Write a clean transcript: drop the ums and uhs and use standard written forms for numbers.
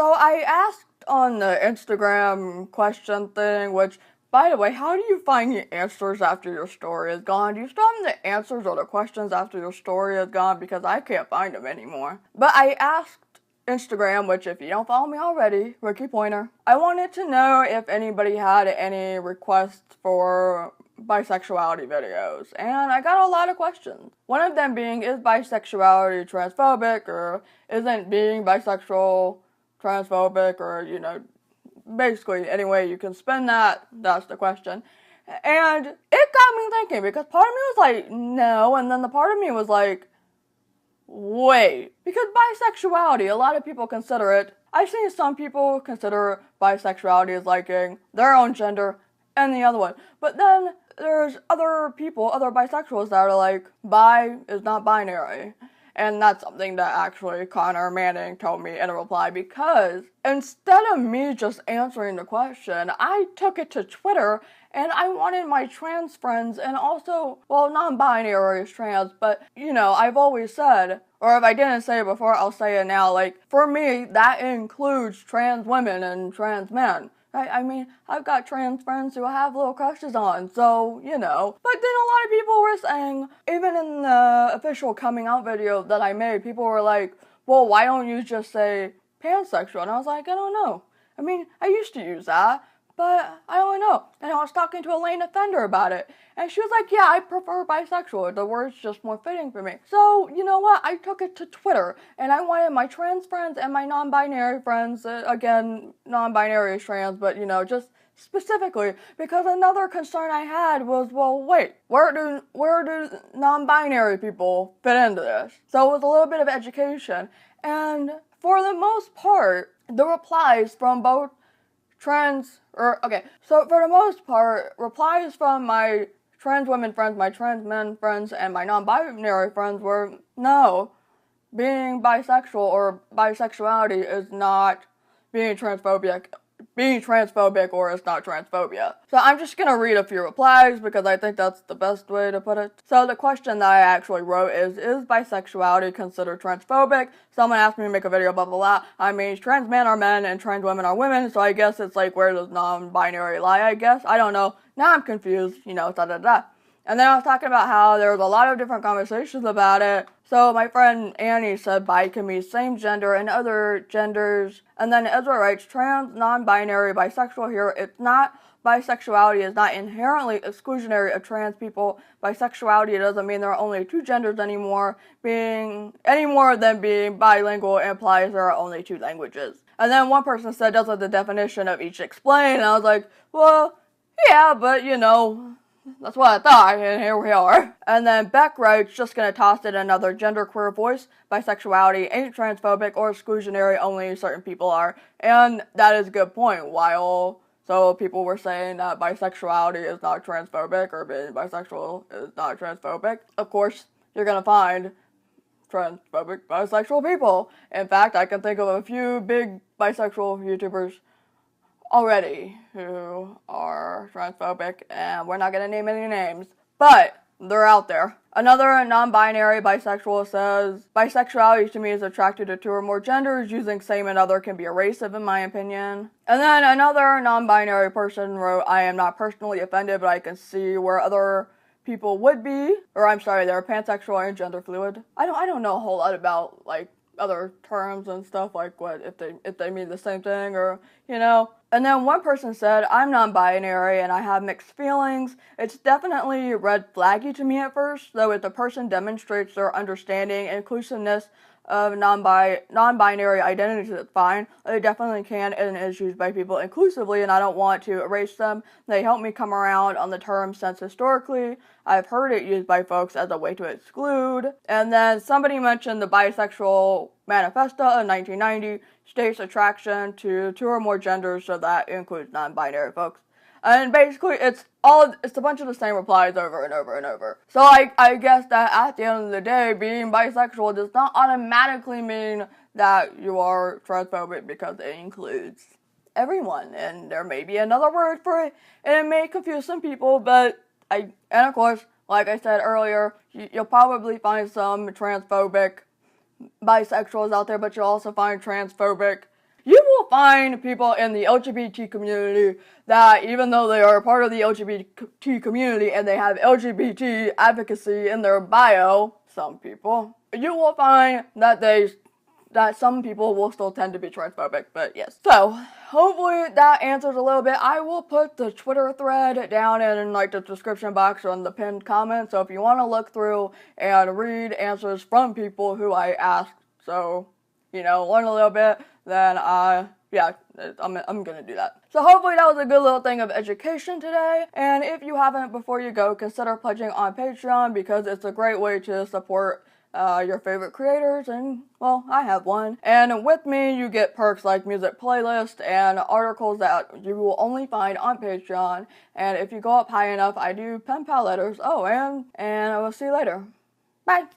So I asked on the Instagram question thing, which, by the way, how do you find the answers after your story is gone? Do you still have the answers or the questions after your story is gone? Because I can't find them anymore. But I asked Instagram, which if you don't follow me already, Rikki Poynter, I wanted to know if anybody had any requests for bisexuality videos, and I got a lot of questions. One of them being, is bisexuality transphobic, or isn't being bisexual transphobic, or, you know, basically any way you can spin that, that's the question. And it got me thinking, because part of me was like, no, and then the part of me was like, wait, because bisexuality, a lot of people consider it, I've seen some people consider bisexuality as liking their own gender and the other one, but then there's other people, other bisexuals that are like, bi is not binary. And that's something that actually Connor Manning told me in a reply, because instead of me just answering the question, I took it to Twitter and I wanted my trans friends, and also, well, non-binary is trans, but, you know, I've always said, or if I didn't say it before, I'll say it now, like, for me, that includes trans women and trans men. I mean, I've got trans friends who I have little crushes on, so, you know. But then a lot of people were saying, even in the official coming out video that I made, people were like, well, why don't you just say pansexual? And I was like, I don't know. I mean, I used to use that, but I don't know. And I was talking to Elaine Offender about it, and she was like, yeah, I prefer bisexual. The word's just more fitting for me. So, you know what? I took it to Twitter, and I wanted my trans friends and my non-binary friends, again, non-binary is trans, but, you know, just specifically, because another concern I had was, well, wait, where do non-binary people fit into this? So it was a little bit of education, and for the most part, the replies from both so for the most part, replies from my trans women friends, my trans men friends, and my non-binary friends were, no, being bisexual or bisexuality is not being transphobic or it's not transphobia. So I'm just gonna read a few replies because I think that's the best way to put it. So the question that I actually wrote is bisexuality considered transphobic? Someone asked me to make a video, blah, blah, blah. I mean, trans men are men and trans women are women, so I guess it's like, where does non-binary lie, I guess? I don't know. Now I'm confused, you know, da-da-da. And then I was talking about how there was a lot of different conversations about it. So my friend Annie said bi can be same gender and other genders. And then Ezra writes, trans, non-binary, bisexual here. It's not, bisexuality is not inherently exclusionary of trans people. Bisexuality doesn't mean there are only two genders anymore. Any more than being bilingual implies there are only two languages. And then one person said, doesn't the definition of each explain? And I was like, well, yeah, but you know, that's what I thought, and here we are. And then Beck writes, just gonna toss in another genderqueer voice. Bisexuality ain't transphobic or exclusionary, only certain people are. And that is a good point. So people were saying that bisexuality is not transphobic, or being bisexual is not transphobic. Of course, you're gonna find transphobic bisexual people. In fact, I can think of a few big bisexual YouTubers already who are transphobic, and we're not going to name any names, but they're out there. Another non-binary bisexual says, bisexuality to me is attracted to two or more genders. Using same and other can be abrasive in my opinion. And then another non-binary person wrote, I am not personally offended, but I can see where other people would be, they're pansexual and gender fluid. I don't know a whole lot about, like, other terms and stuff, like what, if they mean the same thing, or, you know. And then one person said, I'm non-binary and I have mixed feelings. It's definitely red flaggy to me at first, though if the person demonstrates their understanding and inclusiveness of non-binary identities, it's fine. They definitely can and is used by people inclusively, and I don't want to erase them. They help me come around on the term since historically I've heard it used by folks as a way to exclude. And then somebody mentioned the Bisexual Manifesto of 1990 states attraction to two or more genders, so that includes non-binary folks. And basically, it's a bunch of the same replies over and over and over. So I guess that at the end of the day, being bisexual does not automatically mean that you are transphobic, because it includes everyone. And there may be another word for it, and it may confuse some people, and of course, like I said earlier, you'll probably find some transphobic bisexuals out there, but you'll also find transphobic, you will find people in the LGBT community that, even though they are part of the LGBT community and they have LGBT advocacy in their bio, some people, you will find that some people will still tend to be transphobic, but yes. So, hopefully that answers a little bit. I will put the Twitter thread down in like the description box or in the pinned comment, so if you want to look through and read answers from people who I asked, so, you know, learn a little bit, then yeah, I'm gonna do that. So hopefully that was a good little thing of education today, and if you haven't before you go, consider pledging on Patreon because it's a great way to support your favorite creators, and, well, I have one. And with me, you get perks like music playlist and articles that you will only find on Patreon, and if you go up high enough, I do pen pal letters. Oh, and I will see you later. Bye!